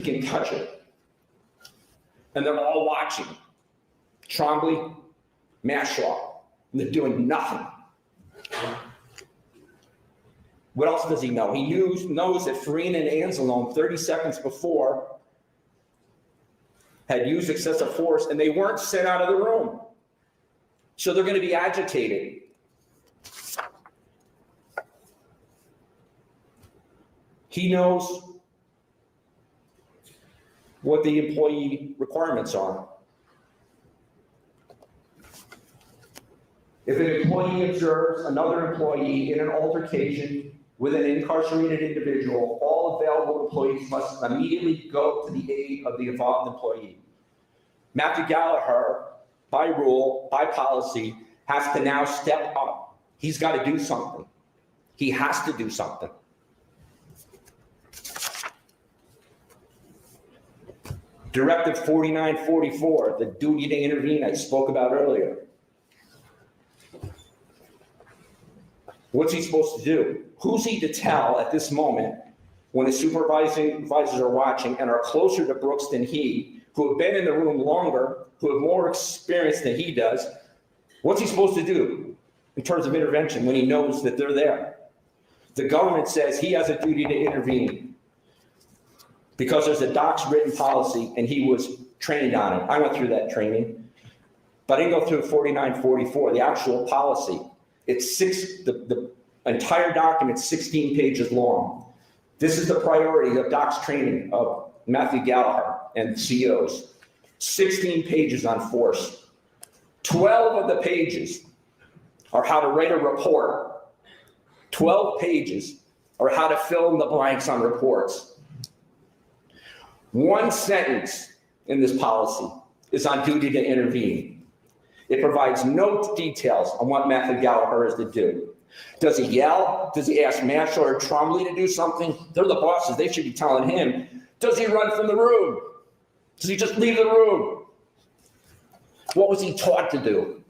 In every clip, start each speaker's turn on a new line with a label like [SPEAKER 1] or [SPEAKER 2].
[SPEAKER 1] can touch it. And they're all watching. Trombley, Mashaw, and they're doing nothing. What else does he know? He knows that Farina and Anzalone 30 seconds before had used excessive force and they weren't sent out of the room. So they're going to be agitated. He knows what the employee requirements are. If an employee observes another employee in an altercation with an incarcerated individual, all available employees must immediately go to the aid of the involved employee. Matthew Gallagher, by rule, by policy, has to now step up. He's got to do something. He has to do something. Directive 4944, the duty to intervene I spoke about earlier. What's he supposed to do? Who's he to tell at this moment when his supervisors are watching and are closer to Brooks than he, who have been in the room longer, who have more experience than he does? What's he supposed to do in terms of intervention when he knows that they're there? The government says he has a duty to intervene because there's a doc's written policy and he was trained on it. I went through that training, but I didn't go through 4944, the actual policy. It's the entire document's 16 pages long. This is the priority of doc's training of Matthew Gallagher and COs. 16 pages on force. 12 of the pages are how to write a report. 12 pages are how to fill in the blanks on reports. One sentence in this policy is on duty to intervene. It provides no details on what Matthew Gallagher is to do. Does he yell? Does he ask Marshall or Trombley to do something? They're the bosses. They should be telling him. Does he run from the room? Does he just leave the room? What was he taught to do?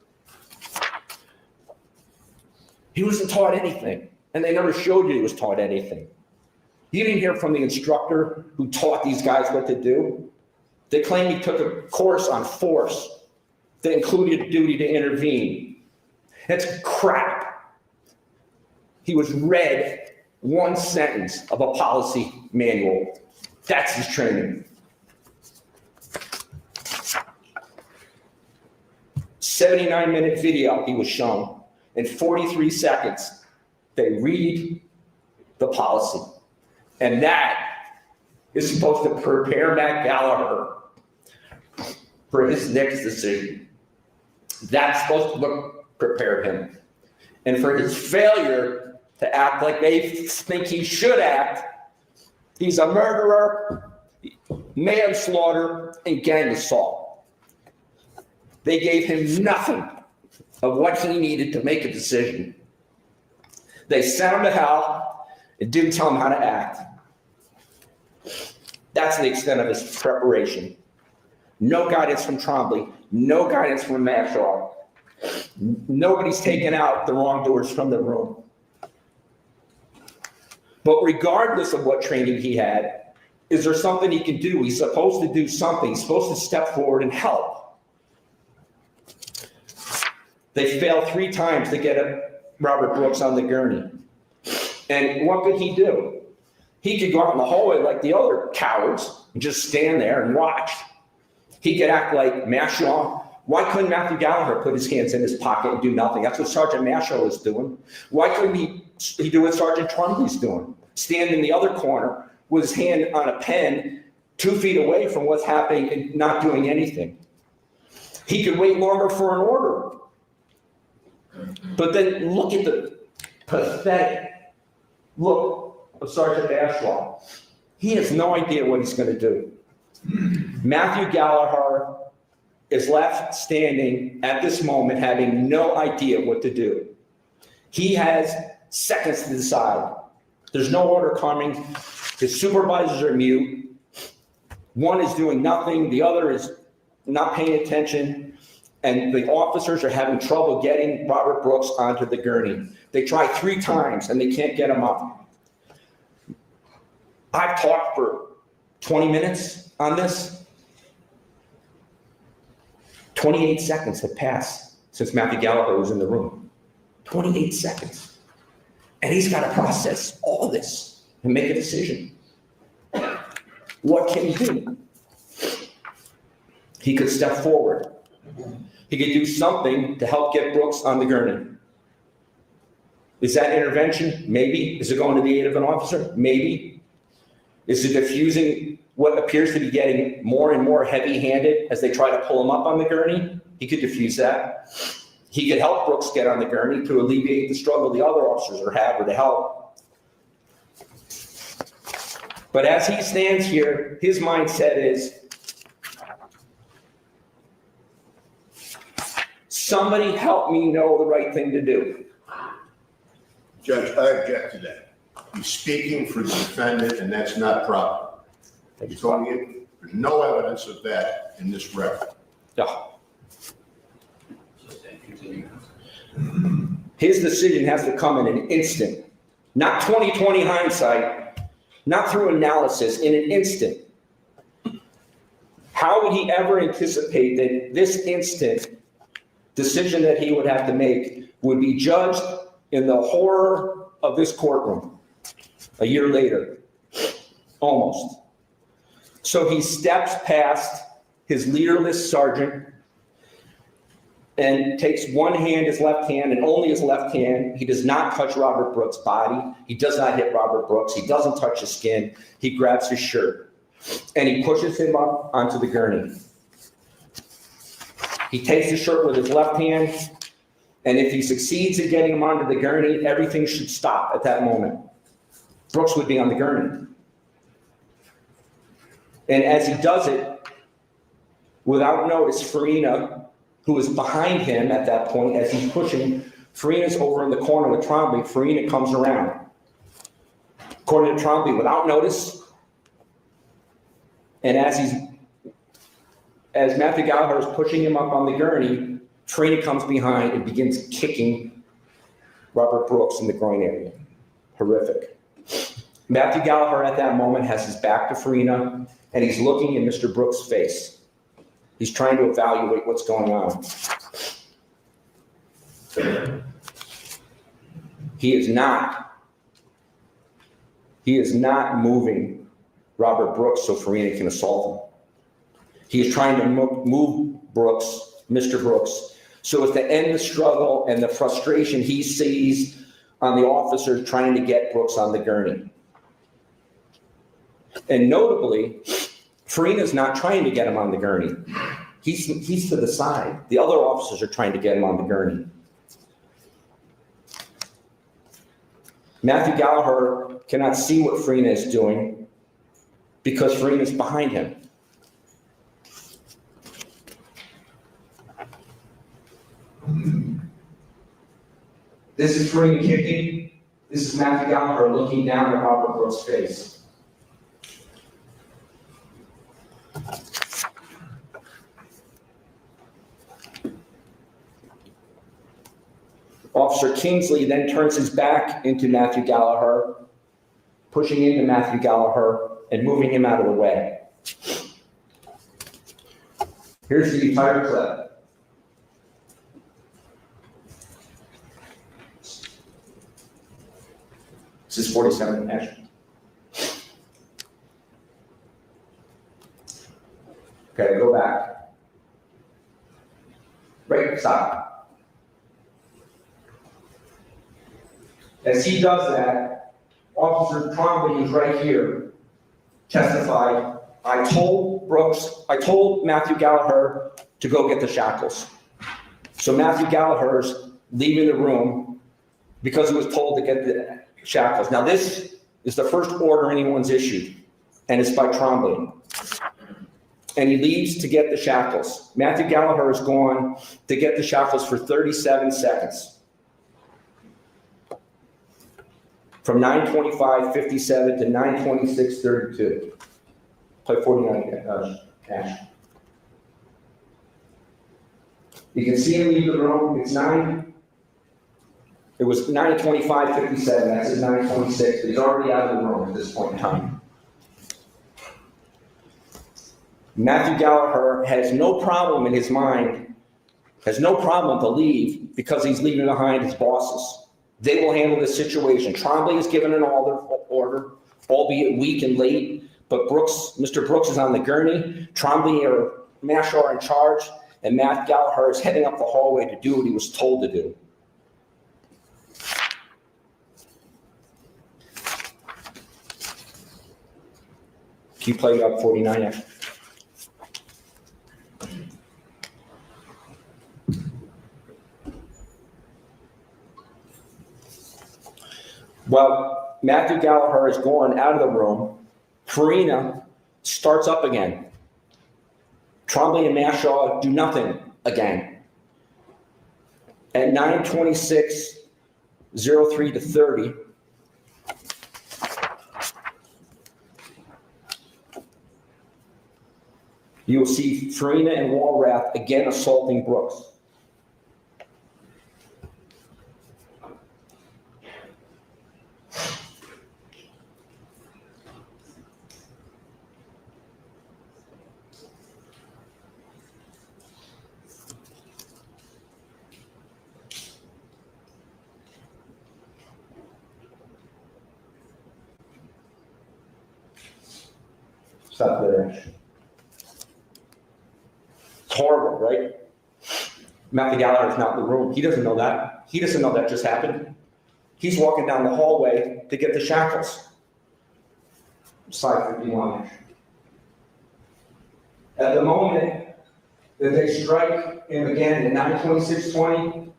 [SPEAKER 1] He wasn't taught anything, and they never showed you he was taught anything. You didn't hear from the instructor who taught these guys what to do. They claim he took a course on force that included duty to intervene. That's crap. He was read one sentence of a policy manual. That's his training. 79-minute video he was shown. In 43 seconds, they read the policy. And that is supposed to prepare Matt Gallagher for his next decision. That's supposed to prepare him. And for his failure to act like they think he should act, he's a murderer, manslaughter, and gang assault. They gave him nothing of what he needed to make a decision. They sent him to hell and didn't tell him how to act. That's the extent of his preparation. No guidance from Trombley, no guidance from Mashaw. Nobody's taken out the wrongdoers from the room. But regardless of what training he had, is there something he can do? He's supposed to do something. He's supposed to step forward and help. They failed 3 times to get Robert Brooks on the gurney. And what could he do? He could go out in the hallway like the other cowards and just stand there and watch. He could act like Mashaw. Why couldn't Matthew Gallagher put his hands in his pocket and do nothing? That's what Sergeant Mashaw was doing. Why couldn't he do what Sergeant Trombley's doing? Stand in the other corner with his hand on a pen 2 feet away from what's happening and not doing anything. He could wait longer for an order. But then look at the pathetic look of Sergeant Mashaw. He has no idea what he's going to do. Matthew Gallagher is left standing at this moment having no idea what to do. He has seconds to decide. There's no order coming. His supervisors are mute. One is doing nothing. The other is not paying attention. And the officers are having trouble getting Robert Brooks onto the gurney. They try 3 times and they can't get him up. I've talked for 20 minutes on this? 28 seconds have passed since Matthew Gallagher was in the room. 28 seconds. And he's got to process all this and make a decision. What can he do? He could step forward. He could do something to help get Brooks on the gurney. Is that intervention? Maybe. Is it going to the aid of an officer? Maybe. Is it diffusing what appears to be getting more and more heavy-handed as they try to pull him up on the gurney? He could diffuse that. He could help Brooks get on the gurney to alleviate the struggle the other officers are having to help. But as he stands here, his mindset is, somebody help me know the right thing to do.
[SPEAKER 2] Judge, I object to that. He's speaking for the defendant, and that's not proper. He's telling you, there's no evidence of that in this record.
[SPEAKER 1] Yeah. His decision has to come in an instant, not 20/20 hindsight, not through analysis, in an instant. How would he ever anticipate that this instant decision that he would have to make would be judged in the horror of this courtroom a year later, almost? So he steps past his leaderless sergeant and takes one hand, his left hand, and only his left hand. He does not touch Robert Brooks' body. He does not hit Robert Brooks. He doesn't touch his skin. He grabs his shirt and he pushes him up onto the gurney. He takes the shirt with his left hand, and if he succeeds in getting him onto the gurney, everything should stop at that moment. Brooks would be on the gurney. And as he does it, without notice, Farina, who is behind him at that point, as he's pushing, Farina's over in the corner with Trombley. Farina comes around. According to Trombley, without notice, and as Matthew Gallagher is pushing him up on the gurney, Farina comes behind and begins kicking Robert Brooks in the groin area. Horrific. Matthew Gallagher at that moment has his back to Farina, and he's looking in Mr. Brooks' face. He's trying to evaluate what's going on. He is not moving Robert Brooks so Farina can assault him. He is trying to move Brooks, Mr. Brooks, so as to end the struggle and the frustration he sees on the officers trying to get Brooks on the gurney. And notably, Farina's not trying to get him on the gurney. He's to the side. The other officers are trying to get him on the gurney. Matthew Gallagher cannot see what Farina is doing because Farina's behind him. This is Farina kicking. This is Matthew Gallagher looking down at Robert Brooks' face. Officer Kingsley then turns his back into Matthew Gallagher, pushing into Matthew Gallagher and moving him out of the way. Here's the entire clip. This is 47 action. Okay, go back. Right, stop. As he does that, Officer Trombley, who's right here, testified, I told Matthew Gallagher to go get the shackles. So Matthew Gallagher's leaving the room because he was told to get the shackles. Now this is the first order anyone's issued, and it's by Trombley. And he leaves to get the shackles. Matthew Gallagher is gone to get the shackles for 37 seconds. From 9:25:57 to 9:26:32. Play 49, Ash. You can see him leave the room. It was 9:25:57. That's at 9:26. He's already out of the room at this point in time. Matthew Gallagher has no problem in his mind, has no problem to leave because he's leaving behind his bosses. They will handle this situation. Trombley has given an order, albeit weak and late, but Mr. Brooks is on the gurney. Trombley or Mashaw are in charge, and Matt Gallagher is heading up the hallway to do what he was told to do. Can you play up 49 yet? Well, Matthew Gallagher is going out of the room. Farina starts up again. Trombley and Mashaw do nothing again. At 9:26:03 to 30, you will see Farina and Walrath again assaulting Brooks. Stop there. It's horrible, right? Matthew Gallagher is not in the room. He doesn't know that. He doesn't know that just happened. He's walking down the hallway to get the shackles. Slide 51. At the moment that they strike him again at 9:26:20,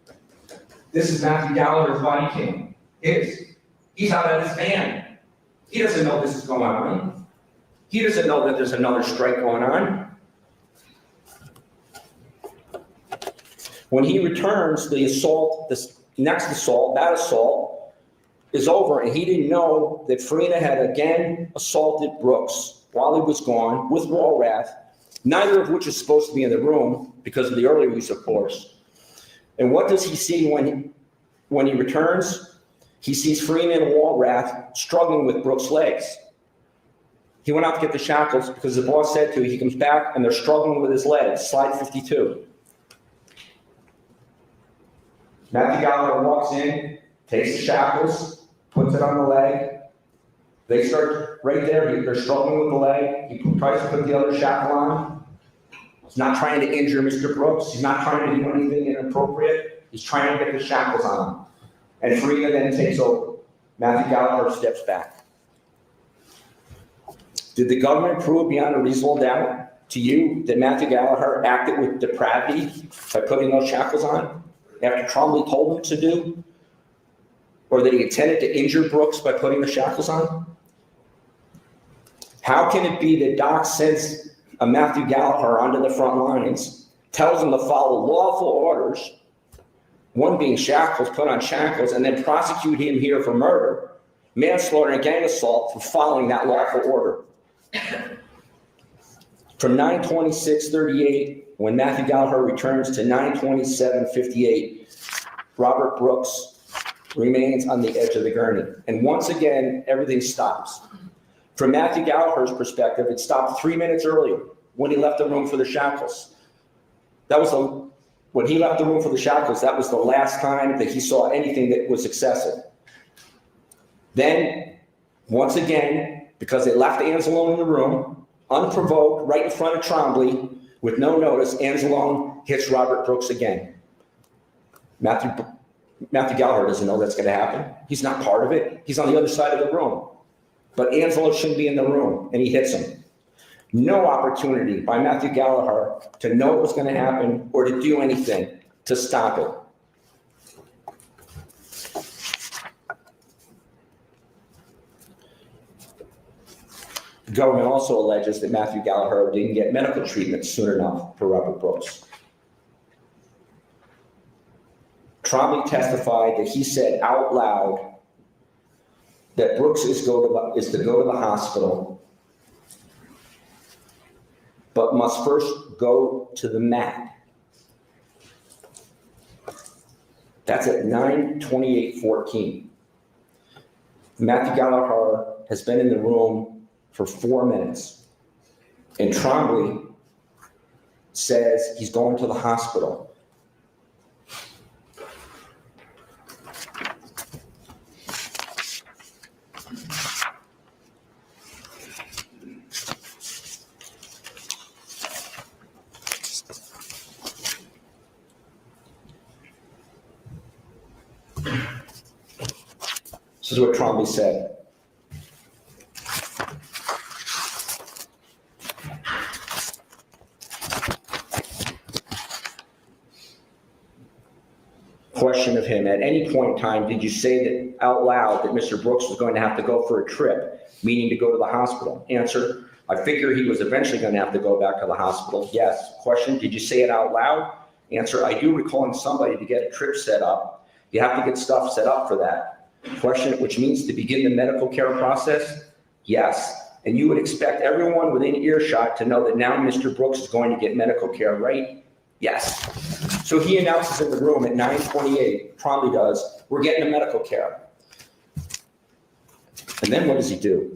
[SPEAKER 1] this is Matthew Gallagher's body cam. He's out of his van. He doesn't know this is going on. He doesn't know that there's another strike going on. When he returns, the assault, this next assault, that assault is over, and he didn't know that Farina had again assaulted Brooks while he was gone with Walrath, neither of which is supposed to be in the room because of the earlier use of force. And what does he see when he returns? He sees Farina and Walrath struggling with Brooks' legs. He went out to get the shackles because the boss said to. He comes back and they're struggling with his legs. Slide 52. Matthew Gallagher walks in, takes the shackles, puts it on the leg. They start right there. They're struggling with the leg. He tries to put the other shackle on. He's not trying to injure Mr. Brooks. He's not trying to do anything inappropriate. He's trying to get the shackles on. And Farina then takes over. Matthew Gallagher steps back. Did the government prove beyond a reasonable doubt to you that Matthew Gallagher acted with depravity by putting those shackles on after Trombley told him to do? Or that he intended to injure Brooks by putting the shackles on? How can it be that Doc sends a Matthew Gallagher onto the front lines, tells him to follow lawful orders, one being shackles, put on shackles, and then prosecute him here for murder, manslaughter, and gang assault for following that lawful order? From 9:26:38, when Matthew Gallagher returns to 9:27:58, Robert Brooks remains on the edge of the gurney. And once again, everything stops. From Matthew Gallagher's perspective, it stopped 3 minutes earlier when he left the room for the shackles. When he left the room for the shackles, that was the last time that he saw anything that was excessive. Then, once again, because they left Anzalone in the room, unprovoked, right in front of Trombley, with no notice, Anzalone hits Robert Brooks again. Matthew Gallagher doesn't know that's going to happen. He's not part of it. He's on the other side of the room. But Anzalone shouldn't be in the room, and he hits him. No opportunity by Matthew Gallagher to know what was going to happen or to do anything to stop it. The government also alleges that Matthew Gallagher didn't get medical treatment soon enough for Robert Brooks. Trombley testified that he said out loud that Brooks is to go to the hospital, but must first go to the mat. That's at 9:28:14. Matthew Gallagher has been in the room for 4 minutes. And Trombley says he's going to the hospital. This is what Trombley said. Question of him, at any point in time, did you say that out loud that Mr. Brooks was going to have to go for a trip, meaning to go to the hospital? Answer, I figure he was eventually going to have to go back to the hospital. Yes. Question, did you say it out loud? Answer, I do recalling somebody to get a trip set up. You have to get stuff set up for that. Question, which means to begin the medical care process? Yes. And you would expect everyone within earshot to know that now Mr. Brooks is going to get medical care, right? Yes. So he announces in the room at 9:28, Trombley does, we're getting a medical care. And then what does he do?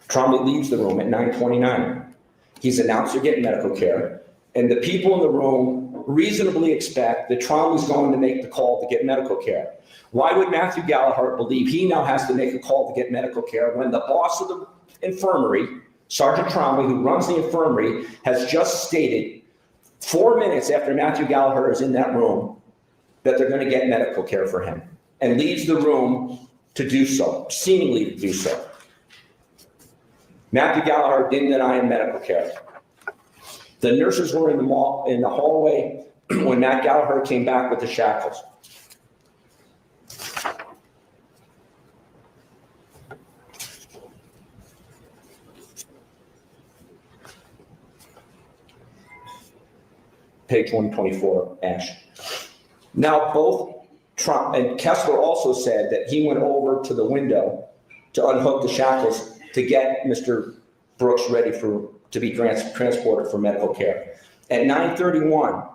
[SPEAKER 1] Trombley leaves the room at 9:29. He's announced they're getting medical care. And the people in the room reasonably expect that Trombley's going to make the call to get medical care. Why would Matthew Gallagher believe he now has to make a call to get medical care when the boss of the infirmary, Sergeant Trombley, who runs the infirmary, has just stated 4 minutes after Matthew Gallagher is in that room that they're going to get medical care for him, and leaves the room to do so, seemingly to do so. Matthew Gallagher didn't deny him medical care. The nurses were in the hallway when Matt Gallagher came back with the shackles. Page 124, Ash. Now, both Trump and Kessler also said that he went over to the window to unhook the shackles to get Mr. Brooks ready to be transported for medical care. At 9:31,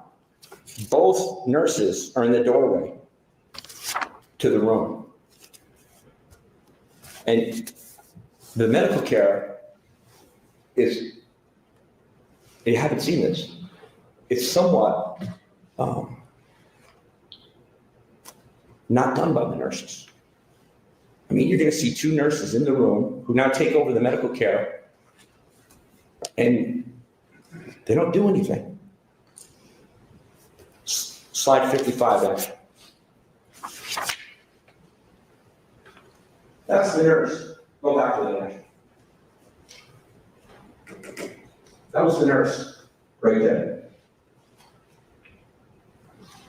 [SPEAKER 1] both nurses are in the doorway to the room. And the medical care is, you haven't seen this, it's somewhat not done by the nurses. I mean, you're going to see two nurses in the room who now take over the medical care, and they don't do anything. Slide 55, actually. That's the nurse. Go back to the nurse. That was the nurse right there.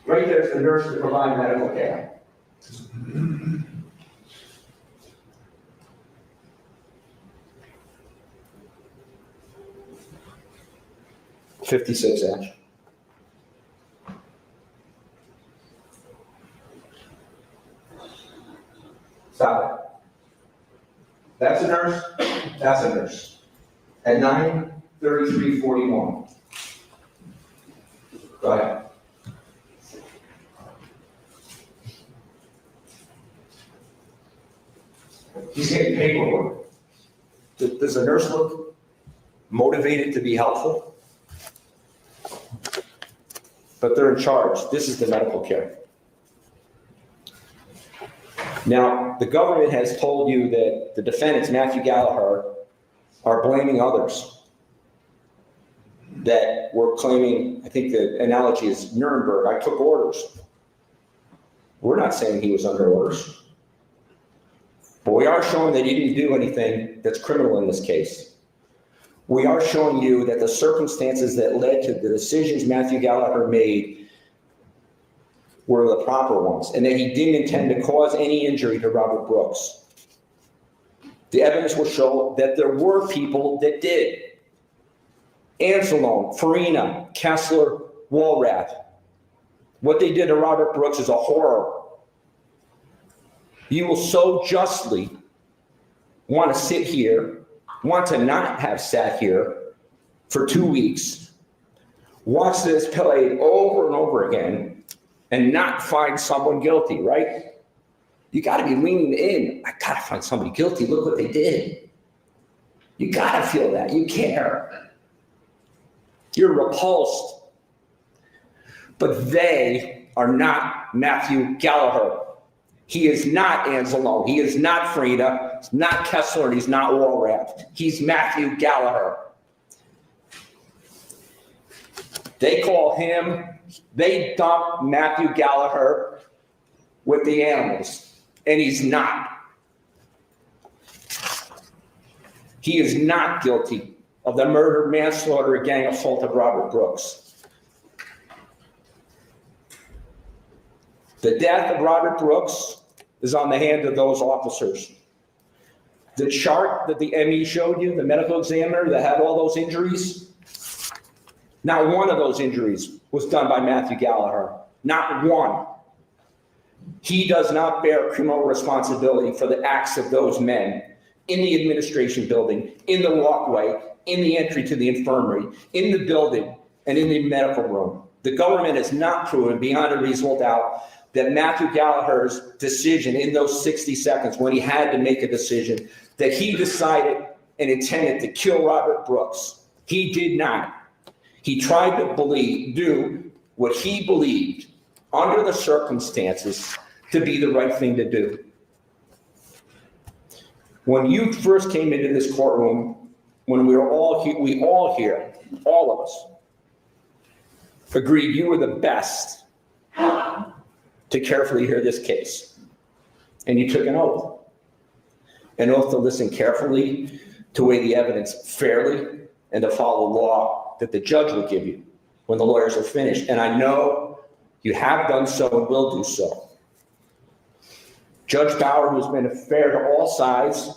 [SPEAKER 1] Right there's the nurse to provide medical care. $56, Ash. Stop it. That's a nurse. That's a nurse. At 9:33:41. Go ahead. He's getting paperwork. Does the nurse look motivated to be helpful? But they're in charge. This is the medical care. Now, the government has told you that the defendants, Matthew Gallagher, are blaming others that were claiming, I think the analogy is Nuremberg, I took orders. We're not saying he was under orders. But we are showing that he didn't do anything that's criminal in this case. We are showing you that the circumstances that led to the decisions Matthew Gallagher made were the proper ones, and that he didn't intend to cause any injury to Robert Brooks. The evidence will show that there were people that did. Anzalone, Farina, Kessler, Walrath. What they did to Robert Brooks is a horror. You will so justly want to sit here, want to not have sat here for 2 weeks, watch this played over and over again, and not find someone guilty, right? You got to be leaning in. I got to find somebody guilty. Look what they did. You gotta feel that. You care. You're repulsed. But they are not Matthew Gallagher. He is not Anzalone. He is not Frida. He's not Kessler, and he's not Walrath. He's Matthew Gallagher. They call him, they dump Matthew Gallagher with the animals, and he's not. He is not guilty of the murder, manslaughter, or gang assault of Robert Brooks. The death of Robert Brooks is on the hand of those officers. The chart that the ME showed you, the medical examiner that had all those injuries, not one of those injuries was done by Matthew Gallagher. Not one. He does not bear criminal responsibility for the acts of those men in the administration building, in the walkway, in the entry to the infirmary, in the building, and in the medical room. The government has not proven beyond a reasonable doubt that Matthew Gallagher's decision in those 60 seconds when he had to make a decision, that he decided and intended to kill Robert Brooks. He did not. He tried to do what he believed under the circumstances to be the right thing to do. When you first came into this courtroom, when we were all here, all of us, agreed you were the best to carefully hear this case. And you took an oath to listen carefully, to weigh the evidence fairly, and to follow the law that the judge will give you when the lawyers are finished. And I know you have done so and will do so. Judge Bauer, who's been fair to all sides,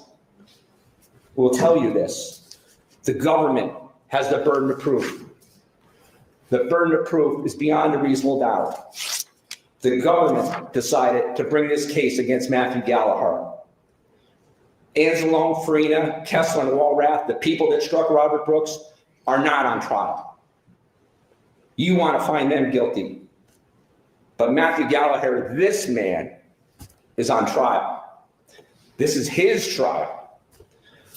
[SPEAKER 1] will tell you this. The government has the burden of proof. The burden of proof is beyond a reasonable doubt. The government decided to bring this case against Matthew Gallagher. Anzalone, Farina, Kessler, and Walrath, the people that struck Robert Brooks, are not on trial. You want to find them guilty. But Matthew Gallagher, this man, is on trial. This is his trial.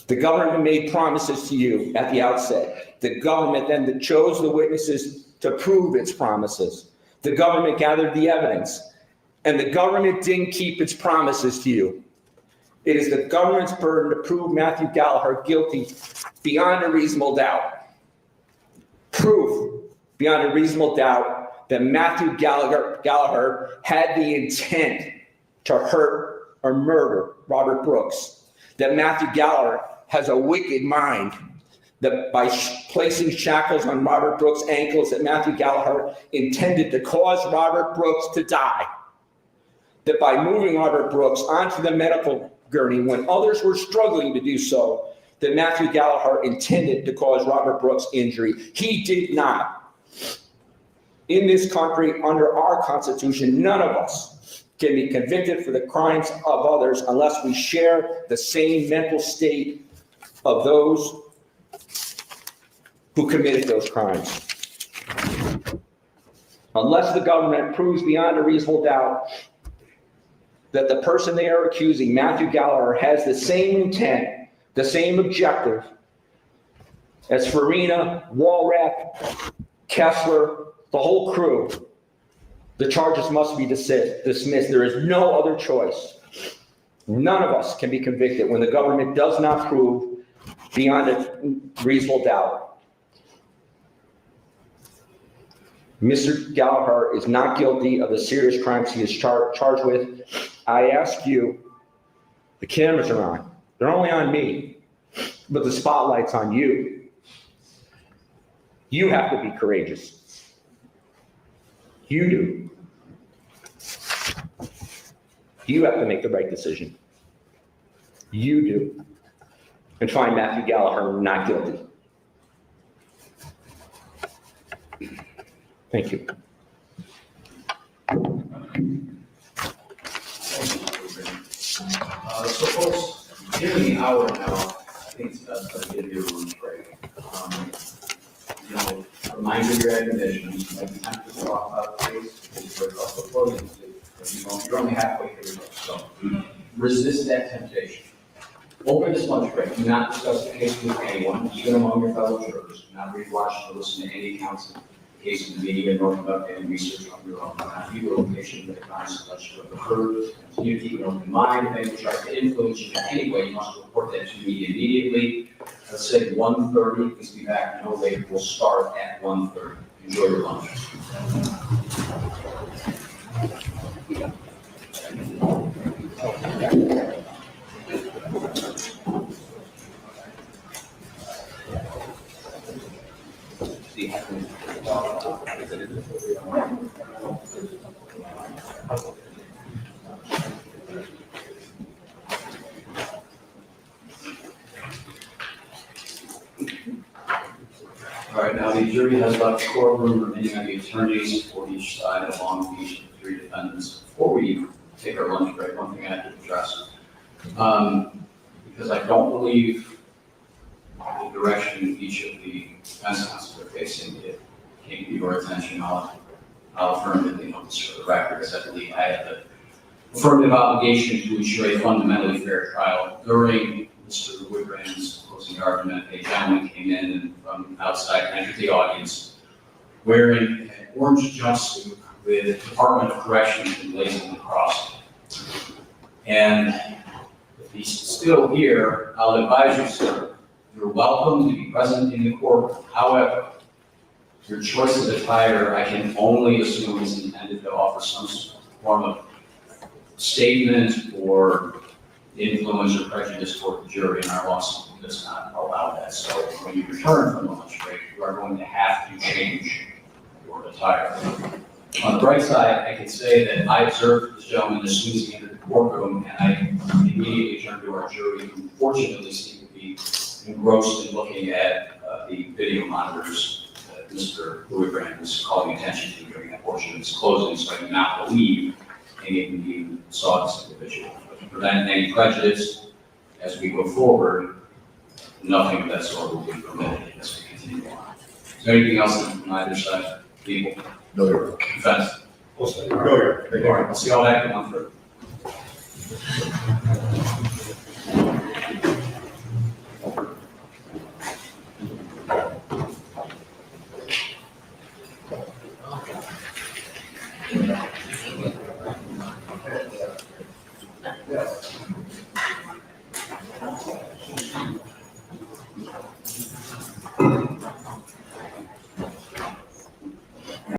[SPEAKER 1] The government made promises to you at the outset. The government then chose the witnesses to prove its promises. The government gathered the evidence, and the government didn't keep its promises to you. It is the government's burden to prove Matthew Gallagher guilty beyond a reasonable doubt. Proof beyond a reasonable doubt that Matthew Gallagher had the intent to hurt or murder Robert Brooks. That Matthew Gallagher has a wicked mind. That by placing shackles on Robert Brooks' ankles, that Matthew Gallagher intended to cause Robert Brooks to die. That by moving Robert Brooks onto the medical gurney when others were struggling to do so, that Matthew Gallagher intended to cause Robert Brooks injury. He did not. In this country, under our Constitution, none of us can be convicted for the crimes of others unless we share the same mental state of those who committed those crimes. Unless the government proves beyond a reasonable doubt that the person they are accusing, Matthew Gallagher, has the same intent, the same objective as Farina, Walrath, Kessler, the whole crew, the charges must be dismissed. There is no other choice. None of us can be convicted when the government does not prove beyond a reasonable doubt. Mr. Gallagher is not guilty of the serious crimes he is charged with. I ask you, the cameras are on. They're only on me, but the spotlight's on you. You have to be courageous. You do. You have to make the right decision. You do. And find Matthew Gallagher not guilty. Thank you.
[SPEAKER 3] So folks, nearly an hour now, I think it's best to give you a lunch break. Remind you of your admonitions, you might be tempted to talk about the case, because we're also closing the case. You're only halfway through, so resist that temptation. Over this lunch break, do not discuss the case with anyone, even among your fellow jurors. Do not read, watch, or listen to any accounts of the case in the media, nor conduct any research on your own. Do not view the location of the crimes alleged to have occurred. Continue to keep an open mind. If anyone tries to influence you in any way, you must report that to me immediately. Let's say 1:30, please be back no later. We'll start at 1:30. Enjoy your lunch. All right, now the jury has left the courtroom, remaining on the attorneys for each side along with each of the three defendants. Before we take our lunch break, one thing I have to address, because I don't believe the direction each of the defense counsels are facing, it came to your attention, I'll affirmatively notice for the record, as I believe I have the affirmative obligation to ensure a fundamentally fair trial. During Mr. Woodbrand's closing argument, a gentleman came in and from outside entered the audience wearing an orange jumpsuit with Department of Corrections emblazoned across it. And if he's still here, I'll advise you, sir, you're welcome to be present in the courtroom. However, your choice of attire, I can only assume is intended to offer some form of statement or influence or prejudice toward the jury, and our law does not allow that. So when you return from the lunch break, you are going to have to change your attire. On the bright side, I can say that I observed this gentleman as soon as he entered the courtroom, and I immediately turned to our jury, who fortunately seemed to be engrossed in looking at the video monitors that Mr. Woodbrand was calling attention to during that portion of his closing, so I do not believe any of you saw this individual. But to prevent any prejudice as we go forward, nothing of that sort will be permitted as we continue on. Is there anything else on either side? People?
[SPEAKER 2] No, you're.
[SPEAKER 3] Defense?
[SPEAKER 2] No, you're.
[SPEAKER 3] All right, we'll see all that come on through.